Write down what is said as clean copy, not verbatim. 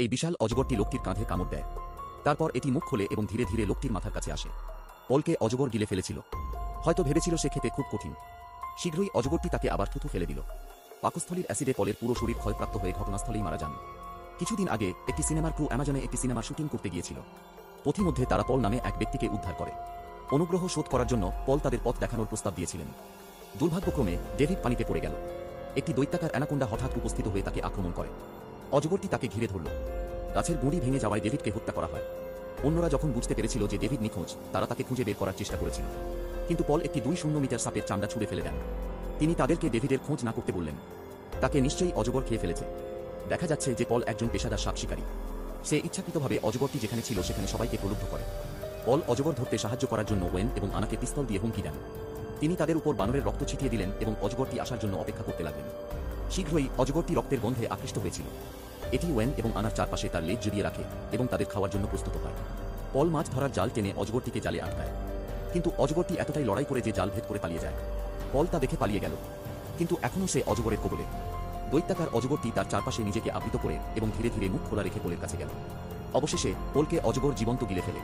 এই বিশাল অজগরটি লোকটির কাঁধে কামড় দেয়। তারপর এটি মুখ খোলে এবং ধীরে ধীরে লোকটির মাথার কাছে আসে। পলকে অজগর গিলে ফেলেছিল। হয়তো ভেবেছিল সে খেতে খুব কঠিন। শীঘ্রই অজগরটি তাকে আবার থুথু ফেলে দিল। পাকস্থলীর অ্যাসিডে পলের পুরো শরীর ক্ষয়প্রাপ্ত হয়ে ঘটনাস্থলেই মারা যান। কিছুদিন আগে একটি সিনেমার ক্রু অ্যামাজনে একটি সিনেমার শুটিং করতে গিয়েছিল। পথিমধ্যে তারা পল নামে এক ব্যক্তিকে উদ্ধার করে। অনুগ্রহ শোধ করার জন্য পল তাদের পথ দেখানোর প্রস্তাব দিয়েছিলেন। দুর্ভাগ্যক্রমে ডেভিড পানিতে পড়ে গেল। একটি দৈত্যাকার অ্যানাকোন্ডা হঠাৎ উপস্থিত হয়ে তাকে আক্রমণ করে। অজগরটি তাকে ঘিরে ধরল। গাছের গুঁড়ি ভেঙে যাওয়ায় ডেভিডকে হত্যা করা হয়। অন্যরা যখন বুঝতে পেরেছিল যে ডেভিড নিখোঁজ, তারা তাকে খুঁজে বের করার চেষ্টা করেছিল। কিন্তু পল একটি 2 মিটার সাপের চামড়া ছুঁড়ে ফেলে দেন। তিনি তাদেরকে ডেভিডের খোঁজ না করতে বললেন। তাকে নিশ্চয়ই অজগর খেয়ে ফেলেছে। দেখা যাচ্ছে যে পল একজন পেশাদার সাপ শিকারী। সে ইচ্ছাকৃতভাবে অজগরটি যেখানে ছিল সেখানে সবাইকে প্রলুব্ধ করে। পল অজগর ধরতে সাহায্য করার জন্য ওয়েন এবং আনাকে পিস্তল দিয়ে হুমকি দেন। তিনি তাদের উপর বানরের রক্ত ছিটিয়ে দিলেন এবং অজগরটি আসার জন্য অপেক্ষা করতে লাগলেন। শীঘ্রই অজগরটি রক্তের গন্ধে আকৃষ্ট হয়েছিল। এটি ওয়েন এবং আনার চারপাশে তার লেজ জড়িয়ে রাখে এবং তাদের খাওয়ার জন্য প্রস্তুত হয়। পল মাছ ধরার জাল টেনে অজগরটিকে জালে আটকায়। কিন্তু অজগরটি এতটাই লড়াই করে যে জাল ভেদ করে পালিয়ে যায়। পল তা দেখে পালিয়ে গেল। কিন্তু এখনও সে অজগরের কবলে। দৈত্যাকার অজগরটি তার চারপাশে নিজেকে আবৃত করে এবং ধীরে ধীরে মুখ খোলা রেখে পোলের কাছে গেল। অবশেষে পোলকে অজগর জীবন্ত গিলে ফেলে।